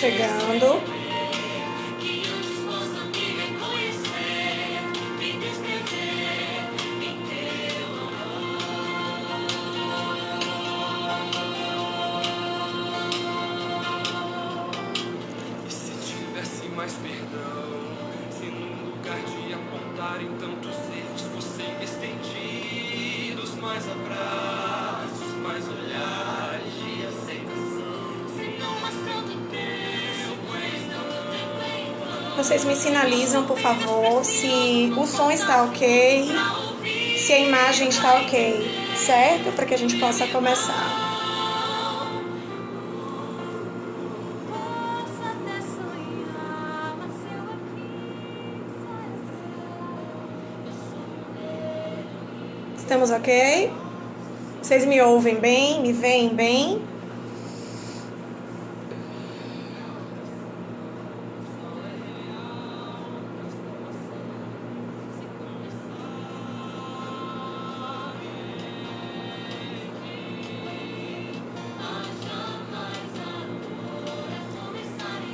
chegando. Se tivesse mais perdão, se no lugar de apontarem tantos erros fossem estendidos mais abraços, mais olhares de aceitação, se não mais tanto tempo em vão. Vocês me sinalizam, por favor, se o som está ok, se a imagem está ok, certo? Para que a gente possa começar. Estamos ok? Vocês me ouvem bem? Me veem bem?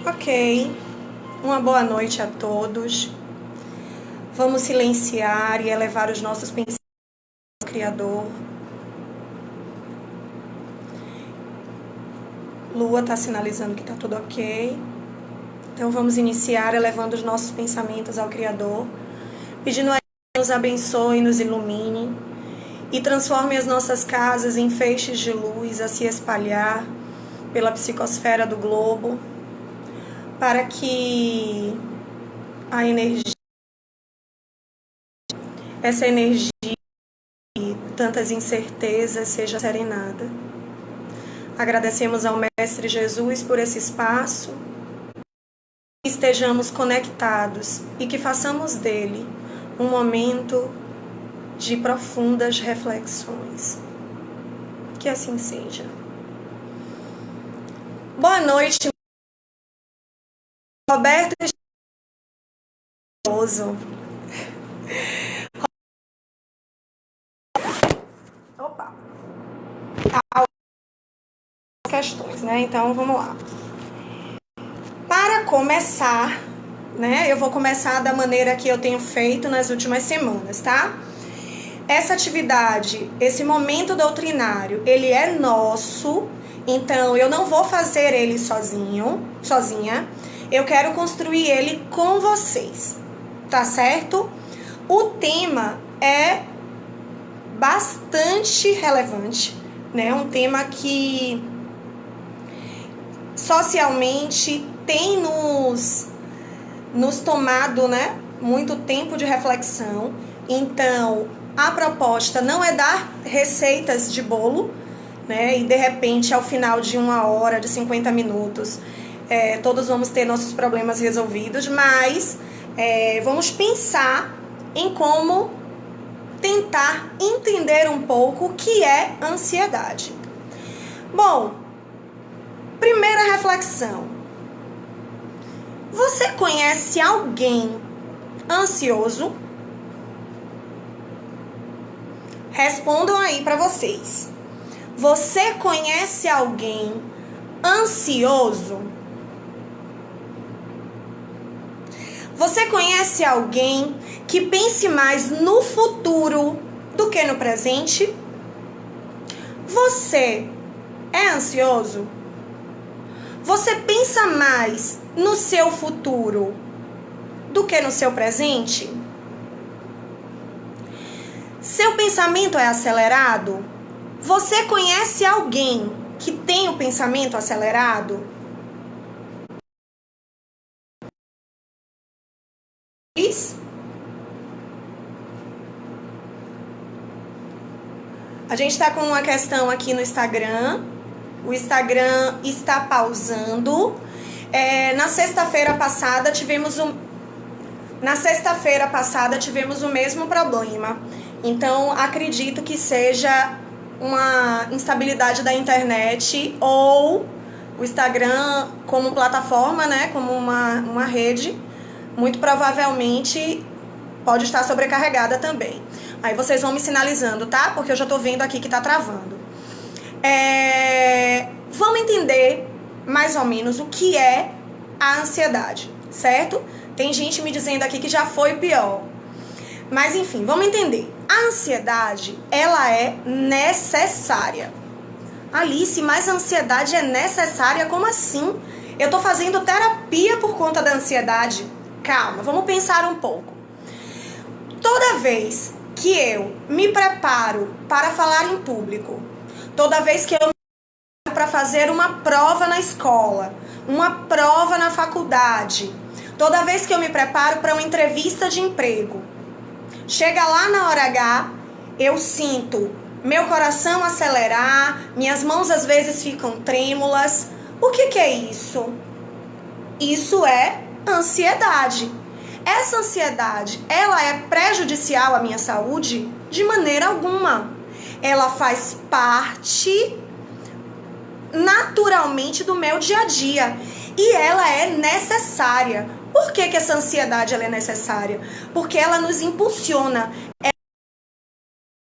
Ok. Uma boa noite a todos. Vamos silenciar e elevar os nossos pensamentos ao Criador. Lua está sinalizando que está tudo ok. Então vamos iniciar elevando os nossos pensamentos ao Criador, pedindo a Ele que nos abençoe, nos ilumine e transforme as nossas casas em feixes de luz a se espalhar pela psicosfera do globo, para que a energia, essa energia de tantas incertezas seja serenada. Agradecemos ao Mestre Jesus por esse espaço, que estejamos conectados e que façamos dele um momento de profundas reflexões. Que assim seja. Boa noite, Roberto Esposo. Opa! Questões, né? Então vamos lá. Para começar, né? Eu vou começar da maneira que eu tenho feito nas últimas semanas, tá? Essa atividade, esse momento doutrinário, ele é nosso, então eu não vou fazer ele sozinha. Eu quero construir ele com vocês, tá certo? O tema é bastante relevante, né? Um tema que socialmente tem nos tomado, né, muito tempo de reflexão. Então, a proposta não é dar receitas de bolo, né, e de repente, ao final de 1 hora, de 50 minutos, todos vamos ter nossos problemas resolvidos, mas vamos pensar em como tentar entender um pouco o que é ansiedade. Bom, primeira reflexão. Você conhece alguém ansioso? Respondam aí para vocês. Você conhece alguém ansioso? Você conhece alguém que pense mais no futuro do que no presente? Você é ansioso? Você pensa mais no seu futuro do que no seu presente? Seu pensamento é acelerado? Você conhece alguém que tem o pensamento acelerado? A gente está com uma questão aqui no Instagram. O Instagram está pausando. Na sexta-feira passada tivemos o mesmo problema. Então, acredito que seja uma instabilidade da internet ou o Instagram como plataforma, né, como uma rede, muito provavelmente pode estar sobrecarregada também. Aí vocês vão me sinalizando, tá? Porque eu já tô vendo aqui que tá travando. Vamos entender mais ou menos o que é a ansiedade, certo? Tem gente me dizendo aqui que já foi pior. Mas enfim, vamos entender. A ansiedade, ela é necessária. Alice, mas a ansiedade é necessária? Como assim? Eu tô fazendo terapia por conta da ansiedade. Calma, vamos pensar um pouco. Toda vez que eu me preparo para falar em público, toda vez que eu me preparo para fazer uma prova na escola, uma prova na faculdade, toda vez que eu me preparo para uma entrevista de emprego, chega lá na hora H, eu sinto meu coração acelerar, minhas mãos às vezes ficam trêmulas. O que é isso? Isso é ansiedade. Essa ansiedade, ela é prejudicial à minha saúde? De maneira alguma. Ela faz parte naturalmente do meu dia a dia. E ela é necessária. Por que essa ansiedade ela é necessária? Porque ela nos impulsiona.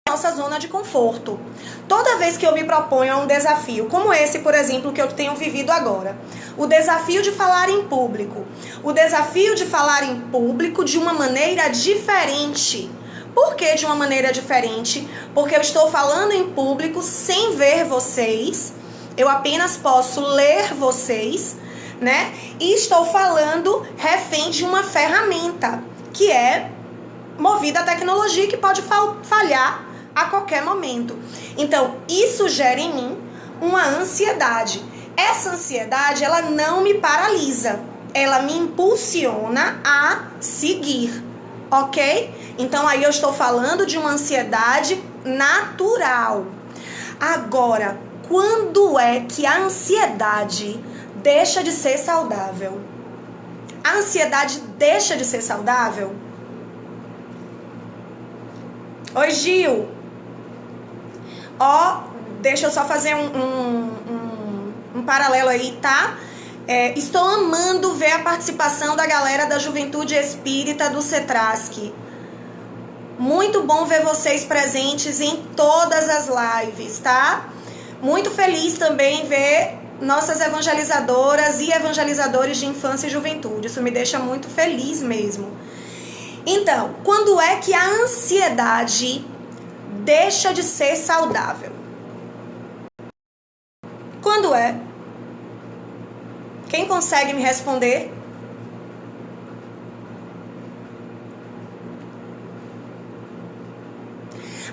Nossa zona de conforto. Toda vez que eu me proponho a um desafio, como esse, por exemplo, que eu tenho vivido agora, o desafio de falar em público, o desafio de falar em público de uma maneira diferente. Por que de uma maneira diferente? Porque eu estou falando em público sem ver vocês, eu apenas posso ler vocês, né? E estou falando refém de uma ferramenta, que é movida à tecnologia, que pode falhar a qualquer momento. Então, isso gera em mim uma ansiedade. Essa ansiedade, ela não me paralisa. Ela me impulsiona a seguir, ok? Então, aí eu estou falando de uma ansiedade natural. Agora, quando é que a ansiedade deixa de ser saudável? A ansiedade deixa de ser saudável? Oi, Gil. Ó, deixa eu só fazer um paralelo aí, tá? Estou amando ver a participação da galera da Juventude Espírita do Cetrasc. Muito bom ver vocês presentes em todas as lives, tá? Muito feliz também ver nossas evangelizadoras e evangelizadores de infância e juventude. Isso me deixa muito feliz mesmo. Então, quando é que a ansiedade deixa de ser saudável? Quando é? Quem consegue me responder?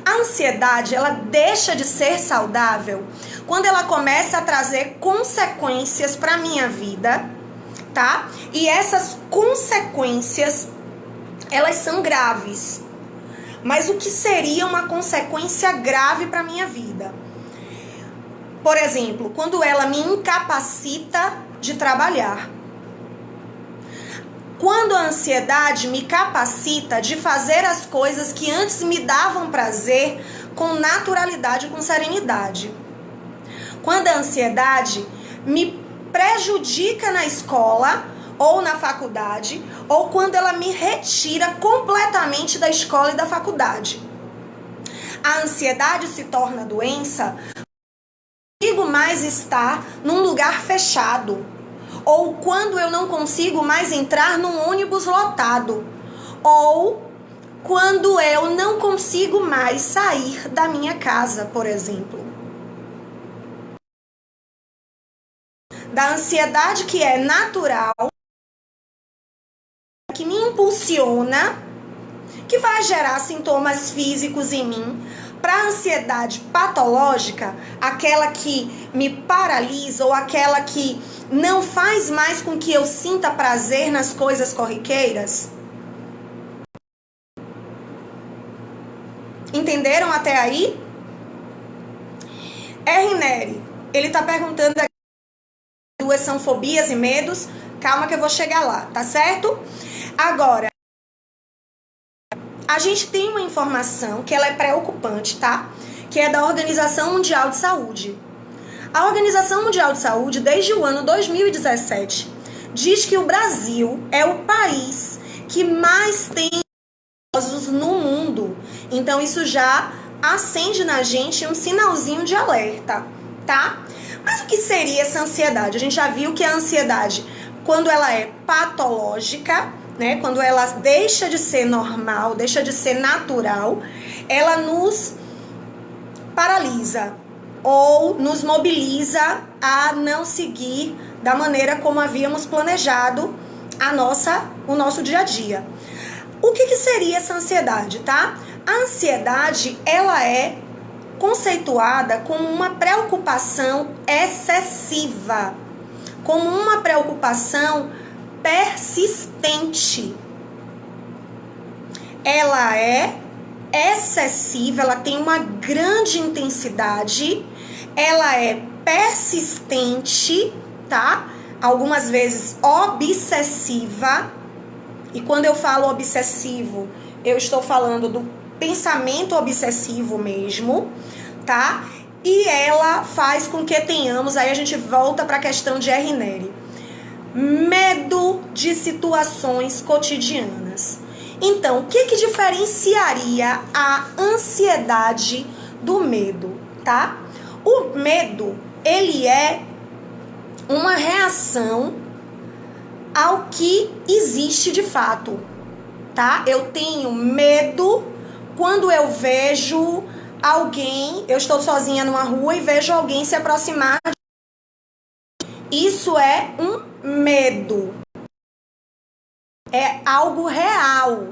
A ansiedade, ela deixa de ser saudável quando ela começa a trazer consequências para a minha vida, tá? E essas consequências, elas são graves. Mas o que seria uma consequência grave para a minha vida? Por exemplo, quando ela me incapacita de trabalhar. Quando a ansiedade me capacita de fazer as coisas que antes me davam prazer com naturalidade e com serenidade. Quando a ansiedade me prejudica na escola ou na faculdade, ou quando ela me retira completamente da escola e da faculdade. A ansiedade se torna doença, não consigo mais estar num lugar fechado, ou quando eu não consigo mais entrar num ônibus lotado, ou quando eu não consigo mais sair da minha casa, por exemplo. Da ansiedade que é natural, que me impulsiona, que vai gerar sintomas físicos em mim, para a ansiedade patológica, aquela que me paralisa ou aquela que não faz mais com que eu sinta prazer nas coisas corriqueiras. Entenderam até aí? Neri, ele está perguntando aqui, duas são fobias e medos. Calma que eu vou chegar lá, tá certo? Agora, a gente tem uma informação que ela é preocupante, tá? Que é da Organização Mundial de Saúde. A Organização Mundial de Saúde, desde o ano 2017, diz que o Brasil é o país que mais tem idosos no mundo. Então, isso já acende na gente um sinalzinho de alerta, tá? Mas o que seria essa ansiedade? A gente já viu que a ansiedade, quando ela é patológica, né? Quando ela deixa de ser normal, deixa de ser natural, ela nos paralisa ou nos mobiliza a não seguir da maneira como havíamos planejado o nosso dia a dia. O que seria essa ansiedade, tá? A ansiedade, ela é conceituada como uma preocupação excessiva, como uma preocupação persistente. Ela é excessiva, ela tem uma grande intensidade, ela é persistente, tá? Algumas vezes obsessiva. E quando eu falo obsessivo, eu estou falando do pensamento obsessivo mesmo, tá? E ela faz com que tenhamos, aí a gente volta para a questão de R. Neri, medo de situações cotidianas. Então, o que diferenciaria a ansiedade do medo, tá? O medo, ele é uma reação ao que existe de fato, tá? Eu tenho medo quando eu vejo alguém, eu estou sozinha numa rua e vejo alguém se aproximar. Isso é um medo. É algo real.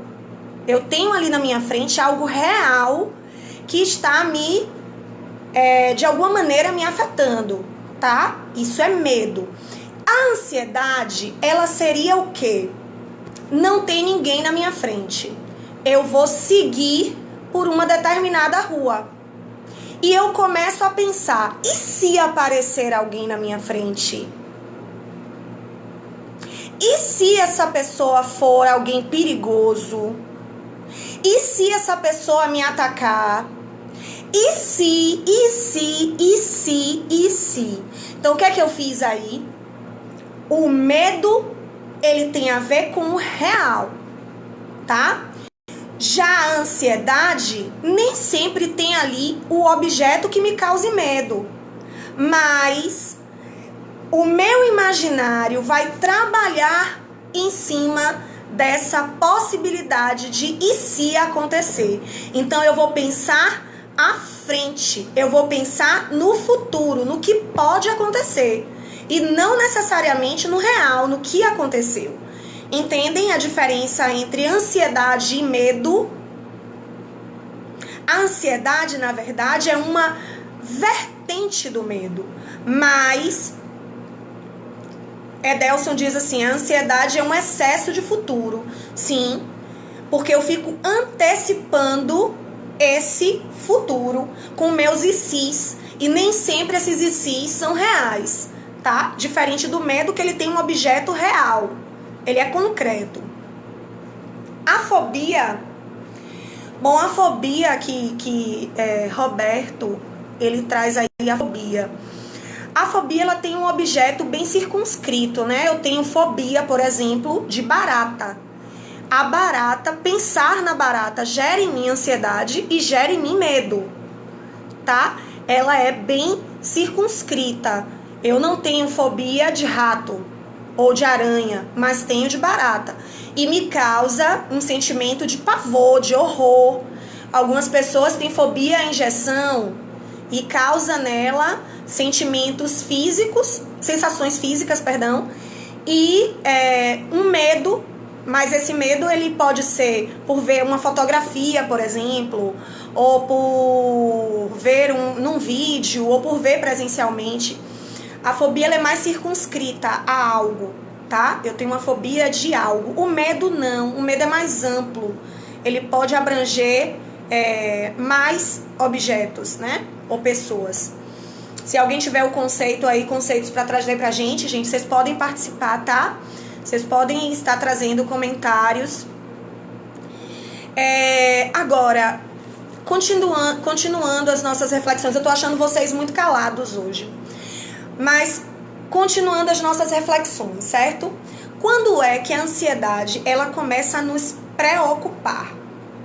Eu tenho ali na minha frente algo real que está de alguma maneira me afetando, tá? Isso é medo. A ansiedade, ela seria o quê? Não tem ninguém na minha frente. Eu vou seguir por uma determinada rua. E eu começo a pensar, e se aparecer alguém na minha frente? E se essa pessoa for alguém perigoso? E se essa pessoa me atacar? E se? Então, o que é que eu fiz aí? O medo, ele tem a ver com o real, tá? Já a ansiedade, nem sempre tem ali o objeto que me cause medo. Mas o meu imaginário vai trabalhar em cima dessa possibilidade de e se acontecer. Então eu vou pensar à frente, eu vou pensar no futuro, no que pode acontecer. E não necessariamente no real, no que aconteceu. Entendem a diferença entre ansiedade e medo? A ansiedade, na verdade, é uma vertente do medo. Mas Edelson diz assim, a ansiedade é um excesso de futuro. Sim, porque eu fico antecipando esse futuro com meus ICs. E nem sempre esses ICs são reais, tá? Diferente do medo, que ele tem um objeto real. Ele é concreto. A fobia... Bom, a fobia que Roberto, ele traz aí a fobia. A fobia, ela tem um objeto bem circunscrito, né? Eu tenho fobia, por exemplo, de barata. A barata, pensar na barata gera em mim ansiedade e gera em mim medo, tá? Ela é bem circunscrita. Eu não tenho fobia de rato ou de aranha, mas tenho de barata. E me causa um sentimento de pavor, de horror. Algumas pessoas têm fobia à injeção e causa nela sentimentos físicos, sensações físicas, perdão, e um medo, mas esse medo ele pode ser por ver uma fotografia, por exemplo, ou por ver num vídeo, ou por ver presencialmente. A fobia ela é mais circunscrita a algo, tá? Eu tenho uma fobia de algo. O medo não, o medo é mais amplo. Ele pode abranger mais objetos, né? Ou pessoas. Se alguém tiver o conceito aí, conceitos para trazer pra gente, vocês podem participar, tá? Vocês podem estar trazendo comentários. Agora, continuando as nossas reflexões, eu tô achando vocês muito calados hoje. Mas, continuando as nossas reflexões, certo? Quando é que a ansiedade, ela começa a nos preocupar?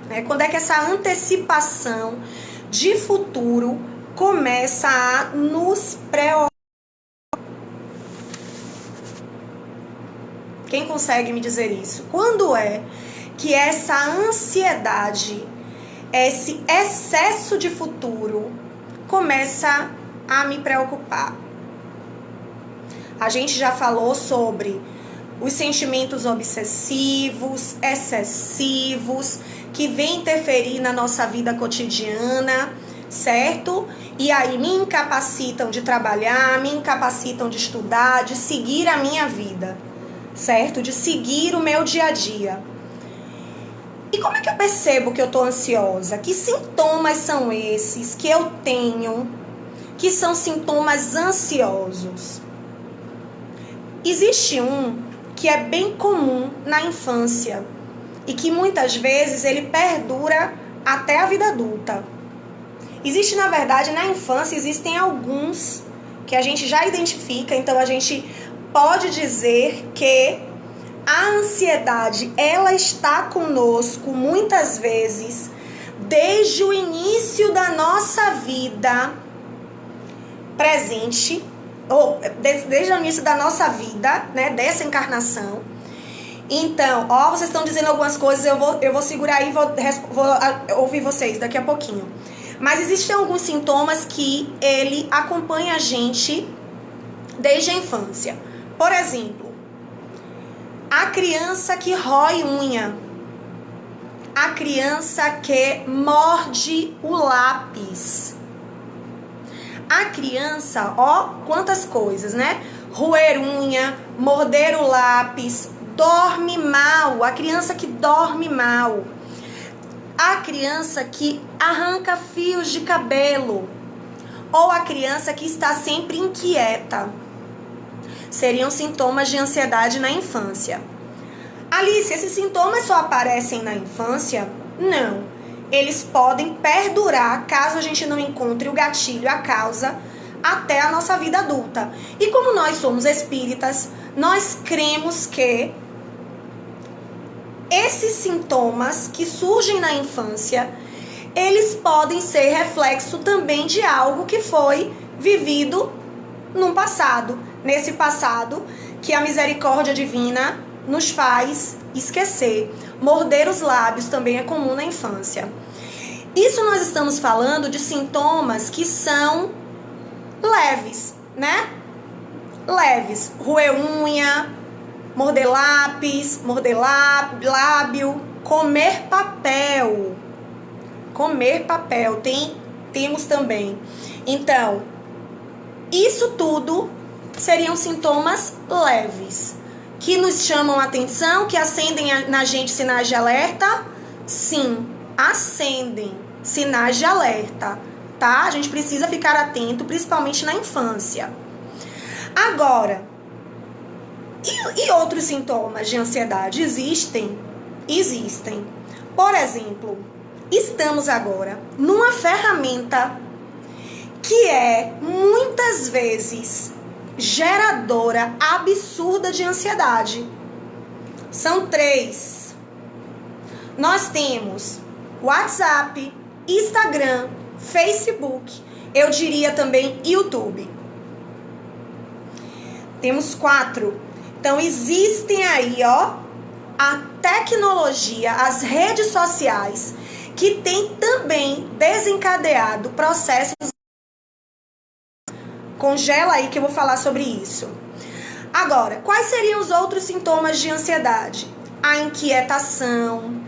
Né? Quando é que essa antecipação de futuro começa a nos preocupar? Quem consegue me dizer isso? Quando é que essa ansiedade, esse excesso de futuro começa a me preocupar? A gente já falou sobre os sentimentos obsessivos, excessivos, que vêm interferir na nossa vida cotidiana, certo? E aí me incapacitam de trabalhar, me incapacitam de estudar, de seguir a minha vida, certo? De seguir o meu dia a dia. E como é que eu percebo que eu tô ansiosa? Que sintomas são esses que eu tenho, que são sintomas ansiosos? Existe um que é bem comum na infância e que muitas vezes ele perdura até a vida adulta. Existe, na verdade, na infância, existem alguns que a gente já identifica, então a gente pode dizer que a ansiedade, ela está conosco muitas vezes desde o início da nossa vida presente, ou desde o início da nossa vida, né, dessa encarnação. Então, vocês estão dizendo algumas coisas, eu vou segurar aí e vou ouvir vocês daqui a pouquinho. Mas existem alguns sintomas que ele acompanha a gente desde a infância. Por exemplo, a criança que rói unha, a criança que morde o lápis, a criança, quantas coisas, né? Roer unha, morder o lápis, dorme mal, a criança que dorme mal, a criança que arranca fios de cabelo, ou a criança que está sempre inquieta. Seriam sintomas de ansiedade na infância. Alice, esses sintomas só aparecem na infância? Não. Eles podem perdurar caso a gente não encontre o gatilho, a causa, até a nossa vida adulta. E como nós somos espíritas, nós cremos que esses sintomas que surgem na infância, eles podem ser reflexo também de algo que foi vivido no passado. Nesse passado que a misericórdia divina nos faz esquecer. Morder os lábios também é comum na infância. Isso nós estamos falando de sintomas que são leves, né? Leves. Roer unha, morder lápis, morder lábio, comer papel. Comer papel, temos também. Então, isso tudo seriam sintomas leves, que nos chamam a atenção, que acendem na gente sinais de alerta. Sim, acendem sinais de alerta, tá? A gente precisa ficar atento, principalmente na infância. Agora, e outros sintomas de ansiedade existem? Existem. Por exemplo, estamos agora numa ferramenta que é muitas vezes geradora absurda de ansiedade. São 3. Nós temos WhatsApp, Instagram, Facebook, eu diria também YouTube. Temos 4. Então existem aí, a tecnologia, as redes sociais, que tem também desencadeado processos. Congela aí que eu vou falar sobre isso. Agora, quais seriam os outros sintomas de ansiedade? A inquietação,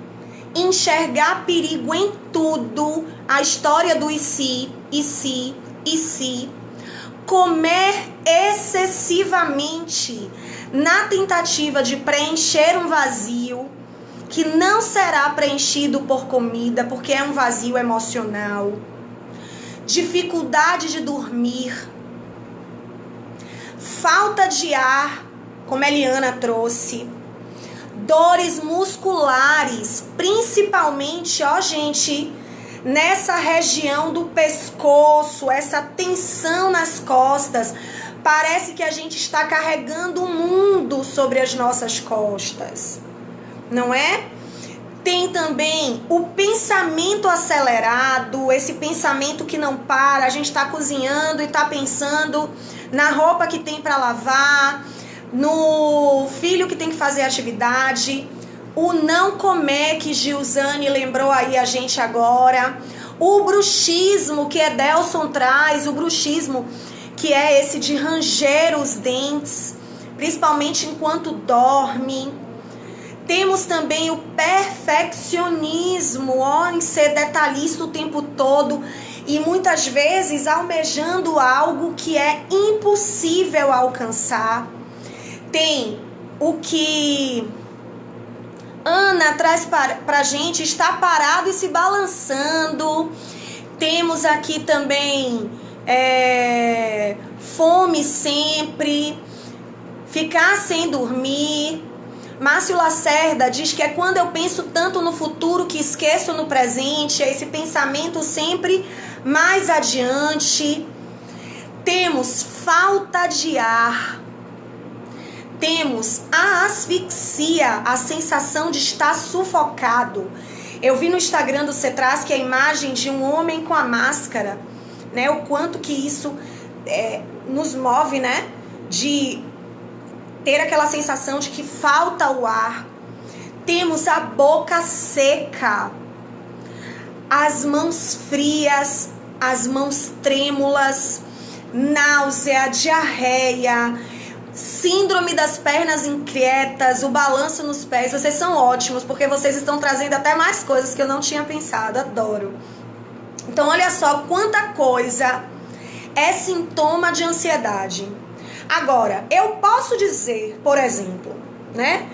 enxergar perigo em tudo, a história do e se, comer excessivamente na tentativa de preencher um vazio que não será preenchido por comida, porque é um vazio emocional. Dificuldade de dormir, falta de ar, como a Eliana trouxe, dores musculares, principalmente, gente, nessa região do pescoço, essa tensão nas costas, parece que a gente está carregando o mundo sobre as nossas costas, não é? Tem também o pensamento acelerado, esse pensamento que não para, a gente está cozinhando e está pensando na roupa que tem para lavar, no filho que tem que fazer atividade, o não comer que Gilzane lembrou aí a gente agora, o bruxismo que Edelson traz, o bruxismo que é esse de ranger os dentes, principalmente enquanto dorme. Temos também o perfeccionismo, em ser detalhista o tempo todo e muitas vezes almejando algo que é impossível alcançar. Tem o que Ana traz para a gente, está parado e se balançando. Temos aqui também fome sempre, ficar sem dormir. Márcio Lacerda diz que é quando eu penso tanto no futuro que esqueço no presente, é esse pensamento sempre mais adiante. Temos falta de ar. Temos a asfixia, a sensação de estar sufocado. Eu vi no Instagram do Cetras que a imagem de um homem com a máscara, né? O quanto que isso nos move, né? De ter aquela sensação de que falta o ar. Temos a boca seca, as mãos frias, as mãos trêmulas, náusea, diarreia, síndrome das pernas inquietas, o balanço nos pés. Vocês são ótimos, porque vocês estão trazendo até mais coisas que eu não tinha pensado, adoro. Então, olha só quanta coisa é sintoma de ansiedade. Agora, eu posso dizer, por exemplo, né,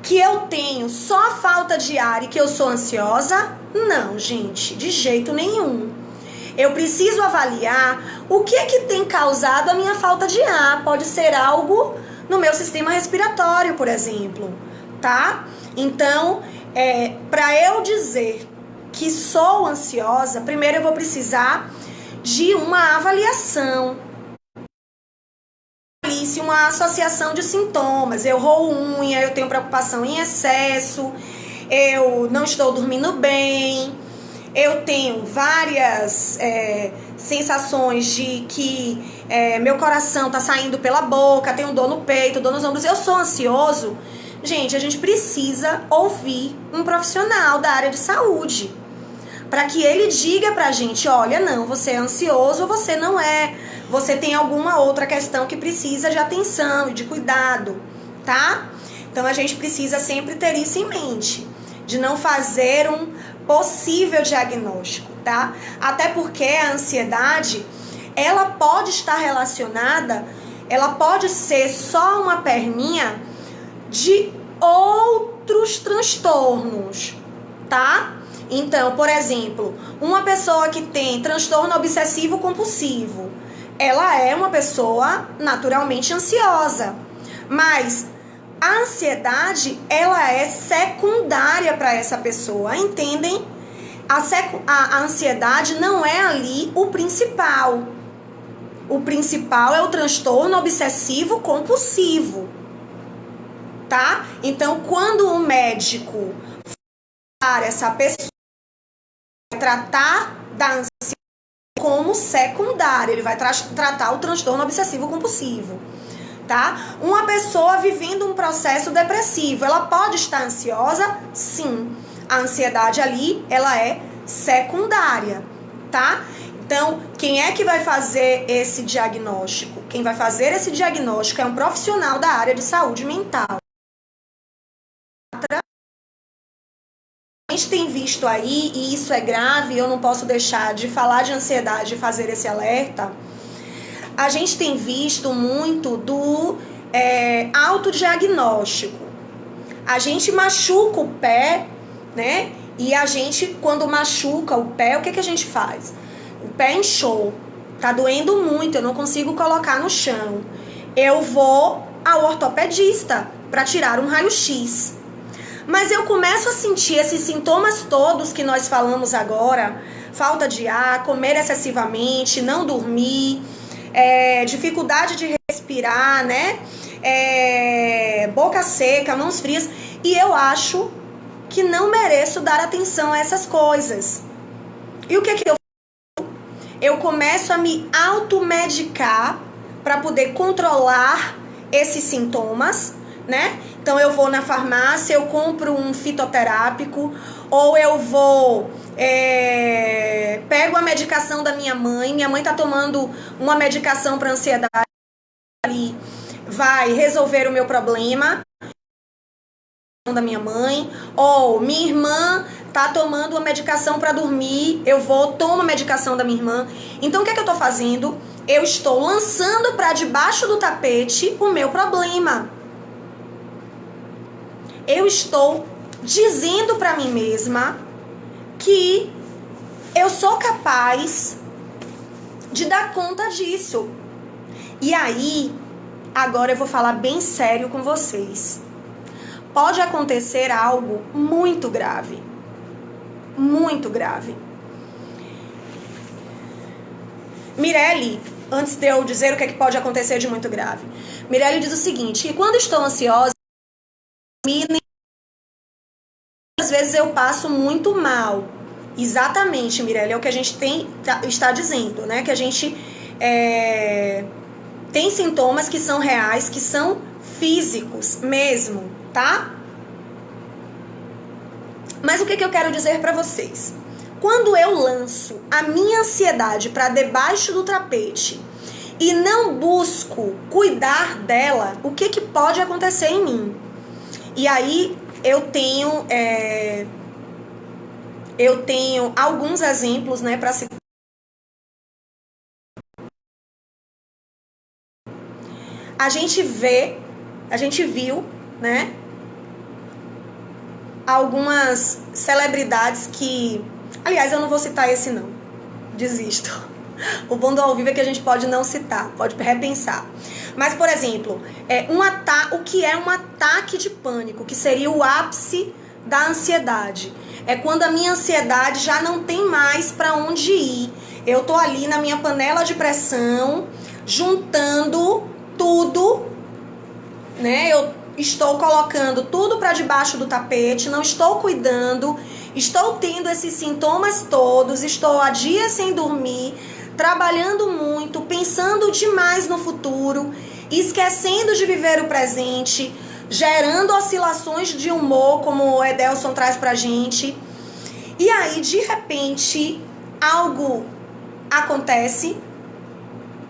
que eu tenho só a falta de ar e que eu sou ansiosa? Não, gente, de jeito nenhum. Eu preciso avaliar o que é que tem causado a minha falta de ar. Pode ser algo no meu sistema respiratório, por exemplo, tá? Então, para eu dizer que sou ansiosa, primeiro eu vou precisar de uma avaliação. Uma associação de sintomas. Eu roo unha, eu tenho preocupação em excesso, eu não estou dormindo bem, eu tenho várias sensações de que meu coração tá saindo pela boca, tenho dor no peito, dor nos ombros, eu sou ansioso. Gente, a gente precisa ouvir um profissional da área de saúde para que ele diga pra gente, olha, não, você é ansioso ou você não é, você tem alguma outra questão que precisa de atenção e de cuidado, tá? Então a gente precisa sempre ter isso em mente, de não fazer um possível diagnóstico, tá? Até porque a ansiedade, ela pode estar relacionada, ela pode ser só uma perninha de outros transtornos, tá? Então, por exemplo, uma pessoa que tem transtorno obsessivo compulsivo, ela é uma pessoa naturalmente ansiosa, mas a ansiedade, ela é secundária para essa pessoa, entendem? A ansiedade não é ali o principal. O principal é o transtorno obsessivo compulsivo, tá? Então, quando o médico essa pessoa vai tratar da ansiedade como secundária, ele vai tratar o transtorno obsessivo compulsivo, tá? Uma pessoa vivendo um processo depressivo, ela pode estar ansiosa? Sim. A ansiedade ali, ela é secundária, tá? Então, quem é que vai fazer esse diagnóstico? Quem vai fazer esse diagnóstico é um profissional da área de saúde mental. A gente tem visto aí, e isso é grave, eu não posso deixar de falar de ansiedade e fazer esse alerta. A gente tem visto muito do autodiagnóstico. A gente machuca o pé, né? E a gente, quando machuca o pé, o que a gente faz? O pé inchou, tá doendo muito, eu não consigo colocar no chão. Eu vou ao ortopedista para tirar um raio-x. Mas eu começo a sentir esses sintomas todos que nós falamos agora, falta de ar, comer excessivamente, não dormir, dificuldade de respirar, né? Boca seca, mãos frias, e eu acho que não mereço dar atenção a essas coisas. E o que eu faço? Eu começo a me automedicar para poder controlar esses sintomas, né? Então eu vou na farmácia, eu compro um fitoterápico, ou eu vou pego a medicação da minha mãe tá tomando uma medicação para ansiedade, ali vai resolver o meu problema da minha mãe, ou minha irmã tá tomando uma medicação para dormir, eu vou tomar a medicação da minha irmã. Então o que é que eu tô fazendo? Eu estou lançando para debaixo do tapete o meu problema. Eu estou dizendo para mim mesma que eu sou capaz de dar conta disso. E aí, agora eu vou falar bem sério com vocês. Pode acontecer algo muito grave. Muito grave. Mirelle, antes de eu dizer o que é que pode acontecer de muito grave, Mirelle diz o seguinte: que quando estou ansiosa, às vezes eu passo muito mal. Exatamente, Mirelle, é o que a gente está dizendo, né? Que a gente tem sintomas que são reais, que são físicos mesmo, tá? Mas o que eu quero dizer para vocês? Quando eu lanço a minha ansiedade para debaixo do tapete e não busco cuidar dela, o que pode acontecer em mim? E aí eu tenho alguns exemplos, né, para citar. A gente viu, né, algumas celebridades que... Aliás, eu não vou citar esse não. Desisto. O bom do ao vivo é que a gente pode não citar, pode repensar. Mas, por exemplo, o que é um ataque de pânico, que seria o ápice da ansiedade. É quando a minha ansiedade já não tem mais para onde ir. Eu tô ali na minha panela de pressão, juntando tudo, né? Eu estou colocando tudo para debaixo do tapete, não estou cuidando, estou tendo esses sintomas todos, estou há dias sem dormir, trabalhando muito, pensando demais no futuro, esquecendo de viver o presente, gerando oscilações de humor, como o Edelson traz pra gente. E aí, de repente, algo acontece.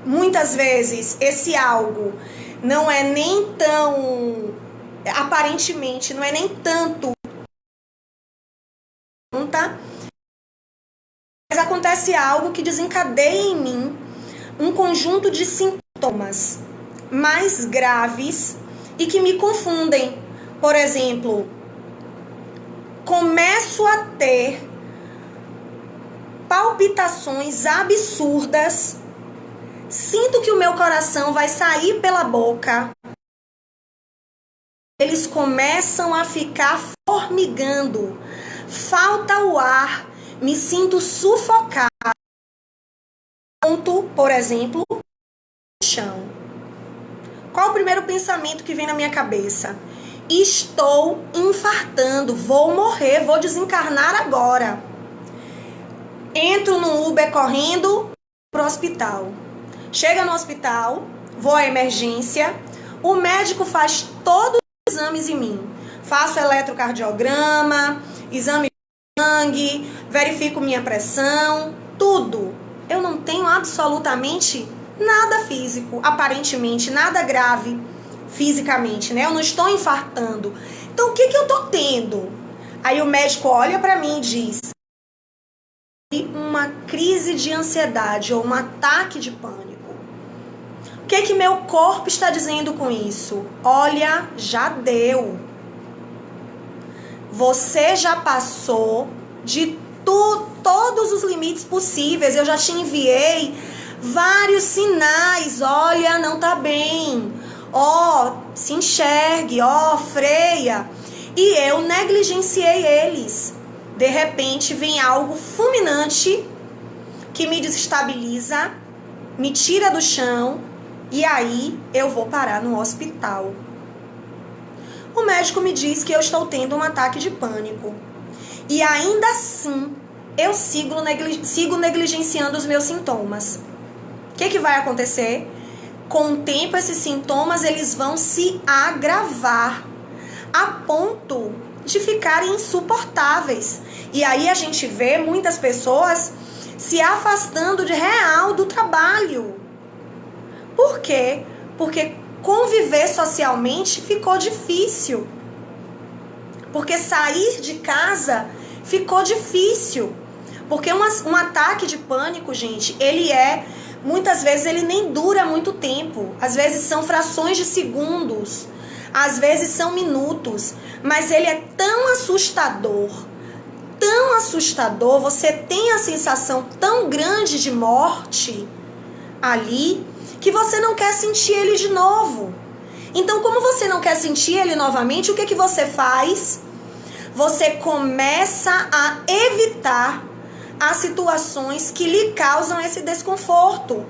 Muitas vezes, esse algo não é nem tão... Aparentemente, não é nem tanto... Mas acontece algo que desencadeia em mim um conjunto de sintomas mais graves e que me confundem. Por exemplo, começo a ter palpitações absurdas, sinto que o meu coração vai sair pela boca, eles começam a ficar formigando, falta o ar, me sinto sufocada. Ponto, por exemplo, no chão. Qual o primeiro pensamento que vem na minha cabeça? Estou infartando, vou morrer, vou desencarnar agora. Entro no Uber correndo pro hospital. Chega no hospital, vou à emergência, o médico faz todos os exames em mim. Faço eletrocardiograma, exame de sangue, verifico minha pressão, tudo. Eu não tenho absolutamente nada físico, aparentemente nada grave fisicamente, né? Eu não estou infartando. Então o que eu tô tendo? Aí o médico olha para mim e diz: uma crise de ansiedade ou um ataque de pânico. O que meu corpo está dizendo com isso? Olha, já deu. Você já passou de todos os limites possíveis. Eu já te enviei vários sinais. Olha, não tá bem. Se enxergue, freia. E eu negligenciei eles. De repente vem algo fulminante que me desestabiliza, me tira do chão e aí eu vou parar no hospital. O médico me diz que eu estou tendo um ataque de pânico. E ainda assim, eu sigo negligenciando os meus sintomas. O que vai acontecer? Com o tempo, esses sintomas eles vão se agravar a ponto de ficarem insuportáveis. E aí a gente vê muitas pessoas se afastando de real do trabalho. Por quê? Porque conviver socialmente ficou difícil. Porque sair de casa ficou difícil. Porque um ataque de pânico, gente, muitas vezes ele nem dura muito tempo. Às vezes são frações de segundos. Às vezes são minutos. Mas ele é tão assustador, você tem a sensação tão grande de morte ali, que você não quer sentir ele de novo. Então, como você não quer sentir ele novamente, o que você faz? Você começa a evitar as situações que lhe causam esse desconforto.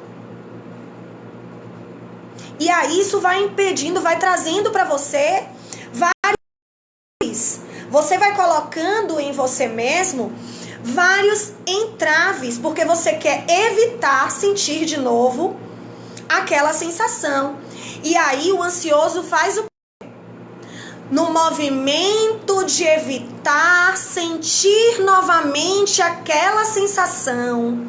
E aí isso vai impedindo, vai trazendo para você vários. Você vai colocando em você mesmo vários entraves, porque você quer evitar sentir de novo aquela sensação. E aí o ansioso faz o quê? No movimento de evitar sentir novamente aquela sensação,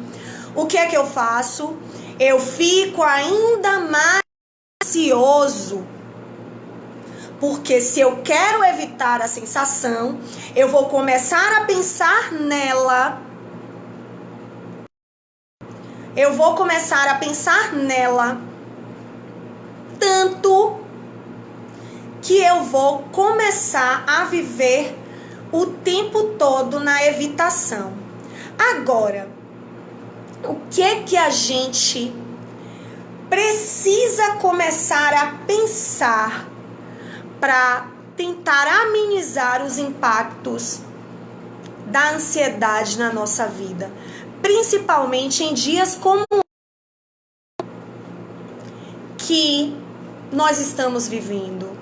o que é que eu faço? Eu fico ainda mais ansioso. Porque se eu quero evitar a sensação, eu vou começar a pensar nela. Tanto que eu vou começar a viver o tempo todo na evitação. Agora, o que a gente precisa começar a pensar para tentar amenizar os impactos da ansiedade na nossa vida, principalmente em dias como que nós estamos vivendo.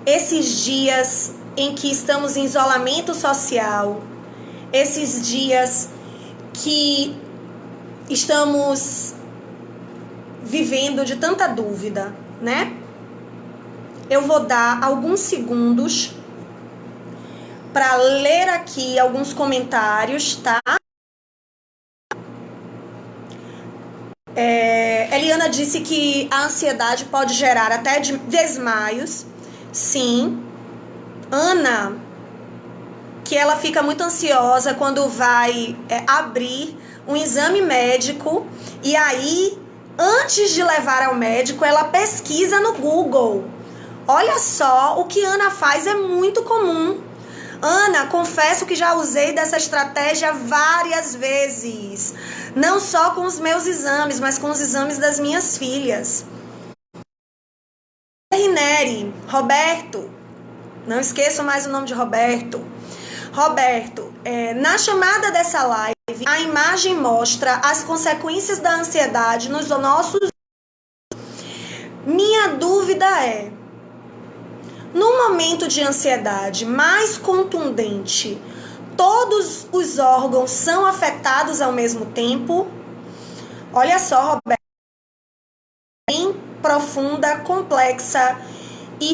Esses dias em que estamos em isolamento social, esses dias que estamos vivendo de tanta dúvida, né? Eu vou dar alguns segundos para ler aqui alguns comentários, tá? Eliana disse que a ansiedade pode gerar até desmaios. Sim. Ana, que ela fica muito ansiosa quando vai abrir um exame médico e aí, antes de levar ao médico, ela pesquisa no Google. Olha só, o que Ana faz é muito comum. Ana, confesso que já usei dessa estratégia várias vezes. Não só com os meus exames, mas com os exames das minhas filhas. Rineri, Roberto, não esqueço mais o nome de Roberto. Roberto, na chamada dessa live, a imagem mostra as consequências da ansiedade nos nossos... Minha dúvida é, no momento de ansiedade mais contundente, todos os órgãos são afetados ao mesmo tempo? Olha só, Roberto, bem profunda, complexa e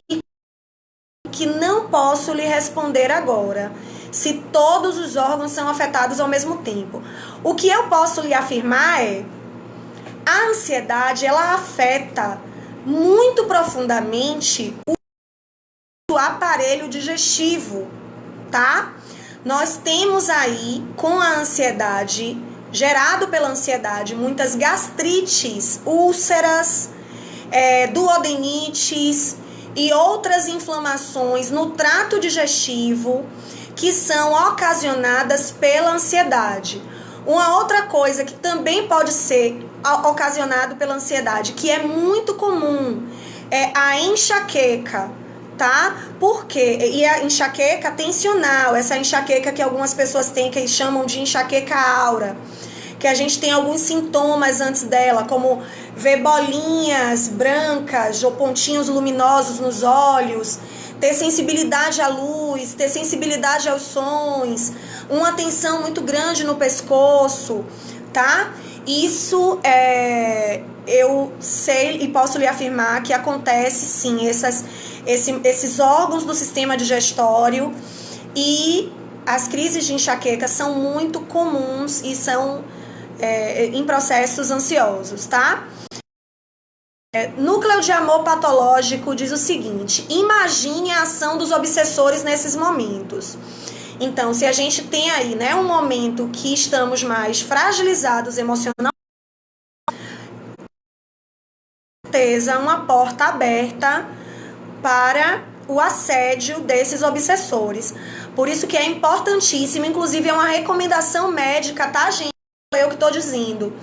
que não posso lhe responder agora, se todos os órgãos são afetados ao mesmo tempo. O que eu posso lhe afirmar é, a ansiedade, ela afeta muito profundamente o aparelho digestivo, tá? Nós temos aí, com a ansiedade, gerado pela ansiedade, muitas gastrites, úlceras, duodenites e outras inflamações no trato digestivo que são ocasionadas pela ansiedade. Uma outra coisa que também pode ser ocasionado pela ansiedade, que é muito comum, é a enxaqueca, tá? Por quê? E a enxaqueca tensional, essa enxaqueca que algumas pessoas têm, que eles chamam de enxaqueca aura, que a gente tem alguns sintomas antes dela, como ver bolinhas brancas ou pontinhos luminosos nos olhos, ter sensibilidade à luz, ter sensibilidade aos sons, uma tensão muito grande no pescoço, tá? Isso eu sei e posso lhe afirmar que acontece sim esses órgãos do sistema digestório, e as crises de enxaqueca são muito comuns e são em processos ansiosos, tá? Núcleo de amor patológico diz o seguinte: imagine a ação dos obsessores nesses momentos. Então, se a gente tem aí, né, um momento que estamos mais fragilizados emocionalmente, certeza uma porta aberta para o assédio desses obsessores. Por isso que é importantíssimo, inclusive é uma recomendação médica, tá, gente? Eu que estou dizendo.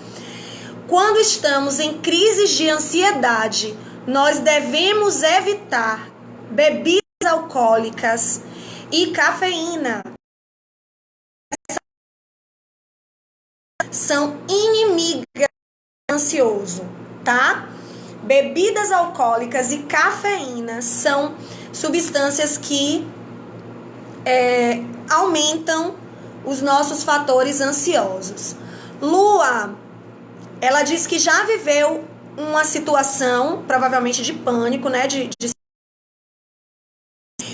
Quando estamos em crises de ansiedade, nós devemos evitar bebidas alcoólicas e cafeína. São inimigas do ansioso, tá? Bebidas alcoólicas e cafeína são substâncias que aumentam os nossos fatores ansiosos. Lua, ela diz que já viveu uma situação, provavelmente de pânico, né?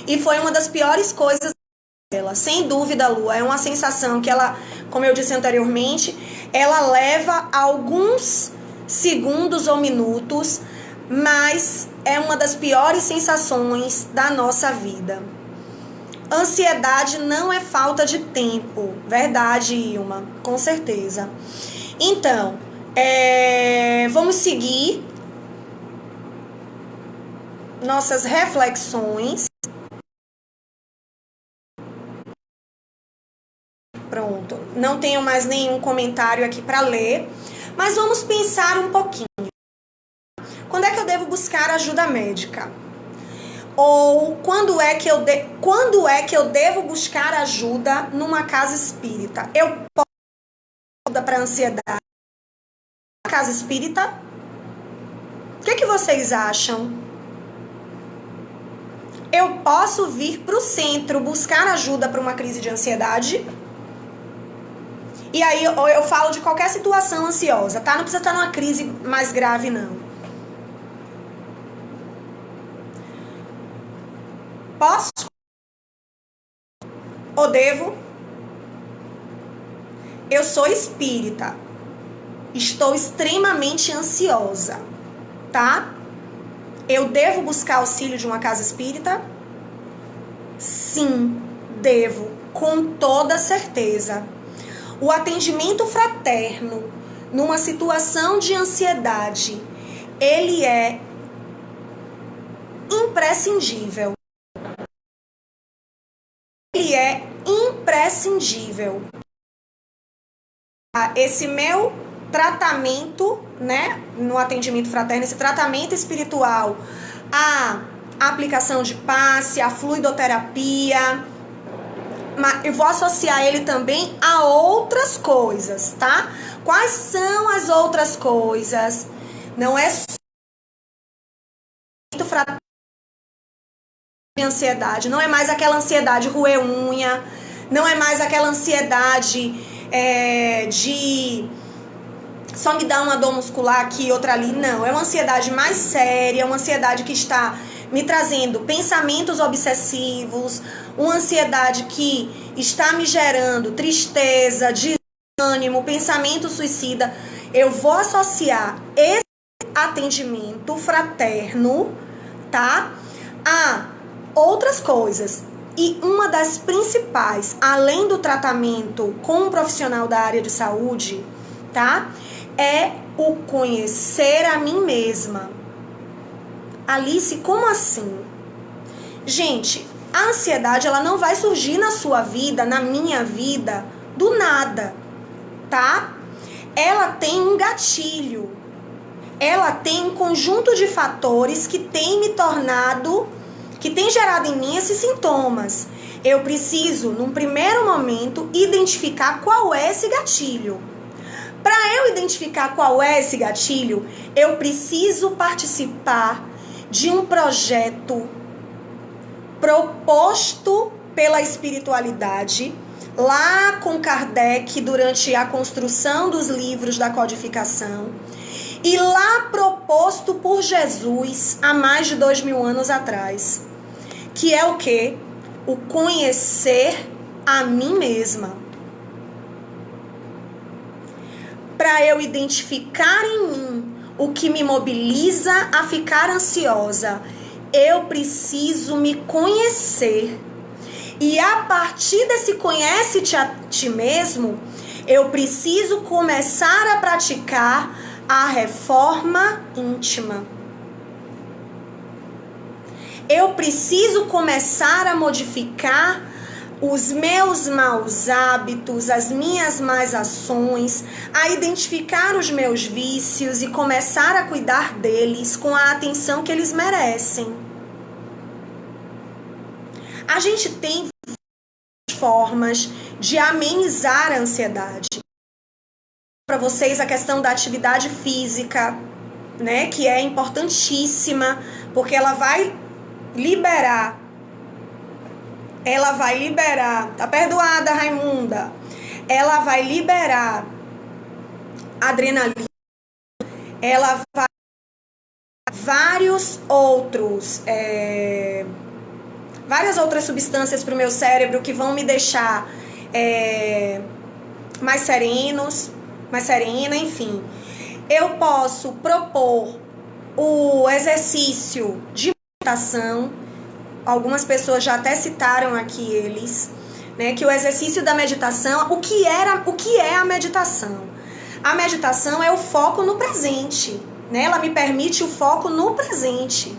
E foi uma das piores coisas dela. Sem dúvida, Lua, é uma sensação que ela, como eu disse anteriormente, ela leva alguns segundos ou minutos, mas é uma das piores sensações da nossa vida. Ansiedade não é falta de tempo. Verdade, Ilma, com certeza. Então, vamos seguir nossas reflexões. Pronto, não tenho mais nenhum comentário aqui para ler, mas vamos pensar um pouquinho. Quando é que eu devo buscar ajuda médica? Ou quando é que eu devo buscar ajuda numa casa espírita? Eu posso ajuda para ansiedade na casa espírita? O que vocês acham? Eu posso vir para o centro buscar ajuda para uma crise de ansiedade? E aí eu falo de qualquer situação ansiosa, tá? Não precisa estar numa crise mais grave, não. Posso? Ou devo? Eu sou espírita. Estou extremamente ansiosa, tá? Eu devo buscar auxílio de uma casa espírita? Sim, devo, com toda certeza. O atendimento fraterno numa situação de ansiedade, ele é imprescindível. Ele é imprescindível. Esse meu tratamento, né, no atendimento fraterno, esse tratamento espiritual, a aplicação de passe, a fluidoterapia, eu vou associar ele também a outras coisas, tá? Quais são as outras coisas? Não é só de ansiedade, não é mais aquela ansiedade roer unha, não é mais aquela ansiedade de só me dar uma dor muscular aqui, outra ali. Não, é uma ansiedade mais séria, uma ansiedade que está me trazendo pensamentos obsessivos, uma ansiedade que está me gerando tristeza, desânimo, pensamento suicida. Eu vou associar esse atendimento fraterno, tá, a outras coisas. E uma das principais, além do tratamento com um profissional da área de saúde, tá, é o conhecer a mim mesma. Alice, como assim? Gente, a ansiedade, ela não vai surgir na sua vida, na minha vida, do nada, tá? Ela tem um gatilho. Ela tem um conjunto de fatores que tem me tornado, que tem gerado em mim esses sintomas. Eu preciso, num primeiro momento, identificar qual é esse gatilho. Para eu identificar qual é esse gatilho, eu preciso participar de um projeto proposto pela espiritualidade, lá com Kardec, durante a construção dos livros da codificação. e lá proposto por Jesus há mais de 2000 anos atrás, que é o quê? O conhecer a mim mesma. Para eu identificar em mim o que me mobiliza a ficar ansiosa, eu preciso me conhecer. E a partir desse conhece-te a ti mesmo, eu preciso começar a praticar a reforma íntima. Eu preciso começar a modificar os meus maus hábitos, as minhas más ações, a identificar os meus vícios e começar a cuidar deles com a atenção que eles merecem. A gente tem formas de amenizar a ansiedade. Para vocês a questão da atividade física, né, que é importantíssima, porque ela vai liberar, tá perdoada, Raimunda, ela vai liberar adrenalina, ela vai várias outras substâncias para o meu cérebro que vão me deixar mais serena, enfim. Eu posso propor o exercício de meditação. Algumas pessoas já até citaram aqui eles, né, que o exercício da meditação, o que é a meditação? A meditação é o foco no presente, né? Ela me permite o foco no presente.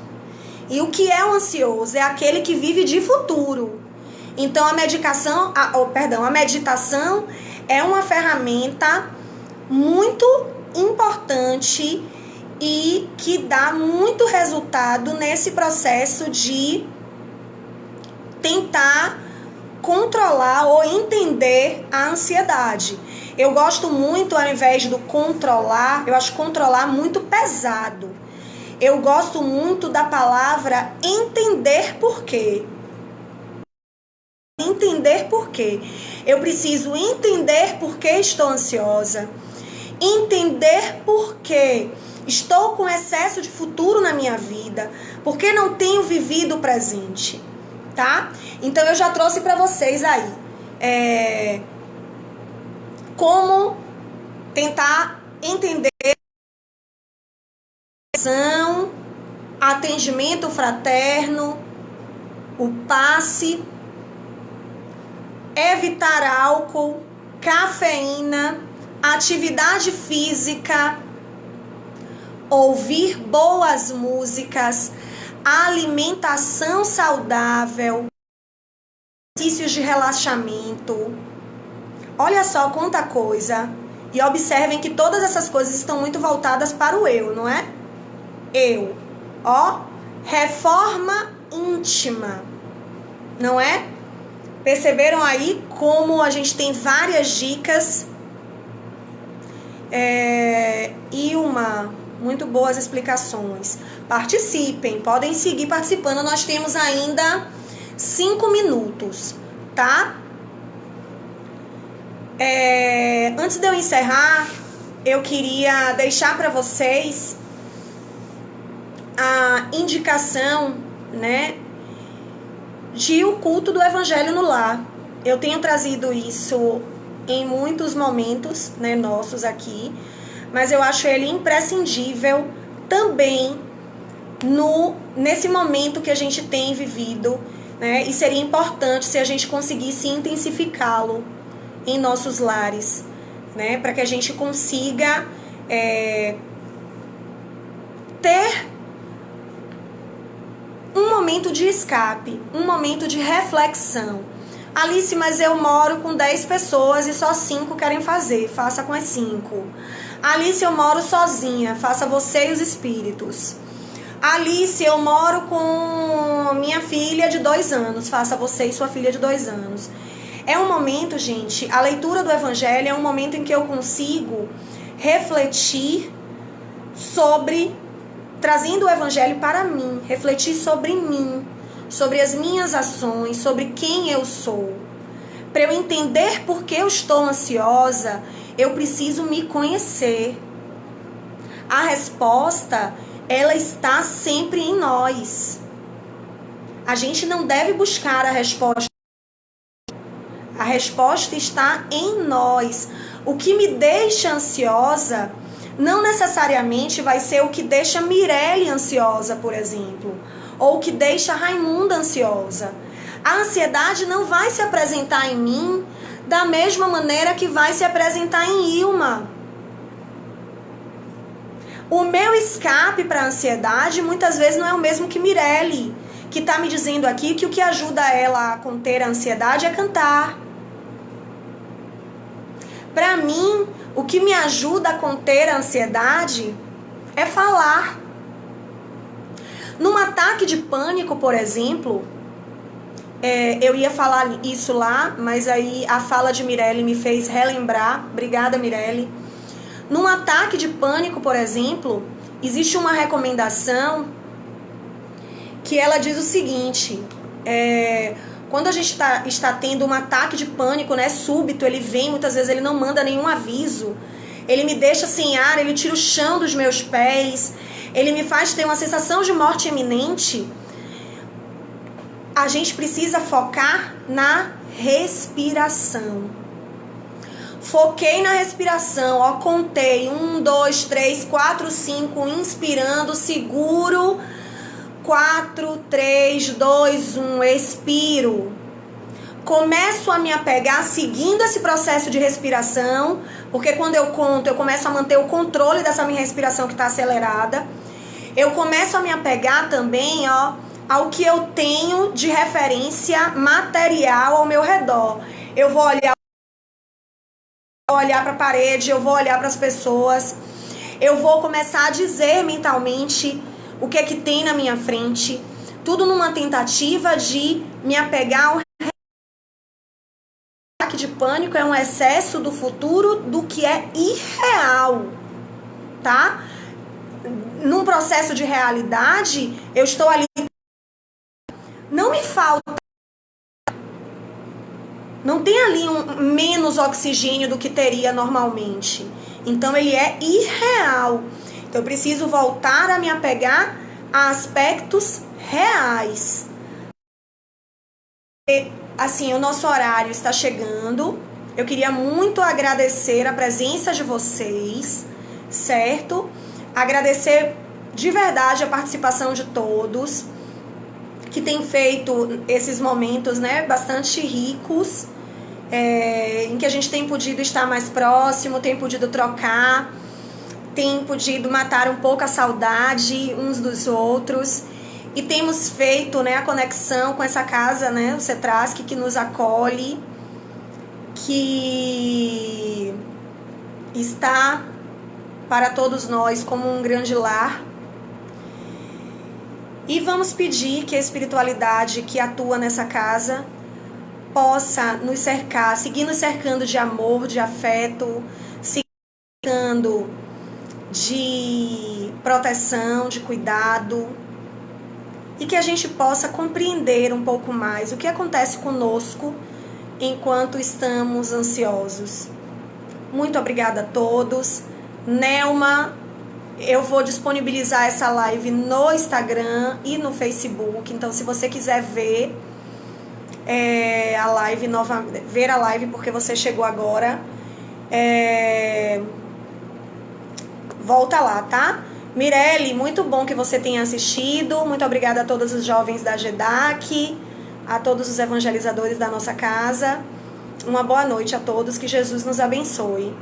E o que é o ansioso? É aquele que vive de futuro. Então a meditação é uma ferramenta muito importante e que dá muito resultado nesse processo de tentar controlar ou entender a ansiedade. Eu gosto muito, ao invés do controlar, eu acho controlar muito pesado. Eu gosto muito da palavra entender por quê. Entender por quê. Eu preciso entender por que estou ansiosa. Entender por que estou com excesso de futuro na minha vida. Por que não tenho vivido o presente. Tá? Então eu já trouxe para vocês aí como tentar entender atendimento fraterno, o passe, evitar álcool, cafeína, atividade física, ouvir boas músicas, alimentação saudável, exercícios de relaxamento. Olha só quanta coisa. E observem que todas essas coisas estão muito voltadas para o eu, não é? Eu. Ó, reforma íntima. Não é? Perceberam aí como a gente tem várias dicas e muito boas explicações. Participem, podem seguir participando. Nós temos ainda 5 minutos, tá? Antes de eu encerrar, eu queria deixar para vocês a indicação, né, de o culto do Evangelho no Lar. Eu tenho trazido isso em muitos momentos, né, nossos aqui, mas eu acho ele imprescindível também nesse momento que a gente tem vivido, né, e seria importante se a gente conseguisse intensificá-lo em nossos lares, né, para que a gente consiga ter um momento de escape, um momento de reflexão. Alice, mas eu moro com 10 pessoas e só 5 querem fazer, faça com as 5. Alice, eu moro sozinha, faça você e os espíritos. Alice, eu moro com minha filha de 2 anos, faça você e sua filha de 2 anos. É um momento, gente, a leitura do Evangelho é um momento em que eu consigo refletir sobre, trazendo o Evangelho para mim, refletir sobre mim, sobre as minhas ações, sobre quem eu sou. Para eu entender por que eu estou ansiosa, eu preciso me conhecer. A resposta, ela está sempre em nós. A gente não deve buscar a resposta. A resposta está em nós. O que me deixa ansiosa não necessariamente vai ser o que deixa Mirelle ansiosa, por exemplo, ou o que deixa Raimunda ansiosa. A ansiedade não vai se apresentar em mim da mesma maneira que vai se apresentar em Ilma. O meu escape para a ansiedade muitas vezes não é o mesmo que Mirelle, que está me dizendo aqui que o que ajuda ela a conter a ansiedade é cantar. Para mim, o que me ajuda a conter a ansiedade é falar. Num ataque de pânico, por exemplo, eu ia falar isso lá, mas aí a fala de Mirelle me fez relembrar. Obrigada, Mirelle. Num ataque de pânico, por exemplo, existe uma recomendação que ela diz o seguinte: quando a gente está tendo um ataque de pânico, né, súbito, ele vem, muitas vezes ele não manda nenhum aviso, ele me deixa sem ar, ele tira o chão dos meus pés, ele me faz ter uma sensação de morte iminente. A gente precisa focar na respiração. Foquei na respiração, ó, contei 1, 2, 3, 4, 5, inspirando, seguro, 4, 3, 2, 1, expiro. Começo a me apegar seguindo esse processo de respiração, porque quando eu conto, eu começo a manter o controle dessa minha respiração que está acelerada. Eu começo a me apegar também, ó, ao que eu tenho de referência material ao meu redor. Eu vou olhar para a parede, eu vou olhar para as pessoas, eu vou começar a dizer mentalmente o que é que tem na minha frente, tudo numa tentativa de me apegar ao ataque de pânico. É um excesso do futuro do que é irreal, tá? Num processo de realidade, eu estou ali, não me falta, não tem ali menos oxigênio do que teria normalmente. Então ele é irreal. Então eu preciso voltar a me apegar a aspectos reais. E, assim, o nosso horário está chegando. Eu queria muito agradecer a presença de vocês, certo? Agradecer de verdade a participação de todos, que tem feito esses momentos, né, bastante ricos, em que a gente tem podido estar mais próximo, tem podido trocar, tem podido matar um pouco a saudade uns dos outros, e temos feito, né, a conexão com essa casa, né, o Cetrasc, que nos acolhe, que está para todos nós como um grande lar. E vamos pedir que a espiritualidade que atua nessa casa possa nos cercar, seguir nos cercando de amor, de afeto, seguir cercando de proteção, de cuidado, e que a gente possa compreender um pouco mais o que acontece conosco enquanto estamos ansiosos. Muito obrigada a todos. Nelma, eu vou disponibilizar essa live no Instagram e no Facebook. Então, se você quiser ver a live ver a live porque você chegou agora, volta lá, tá? Mirelle, muito bom que você tenha assistido. Muito obrigada a todos os jovens da GEDAC, a todos os evangelizadores da nossa casa. Uma boa noite a todos, que Jesus nos abençoe.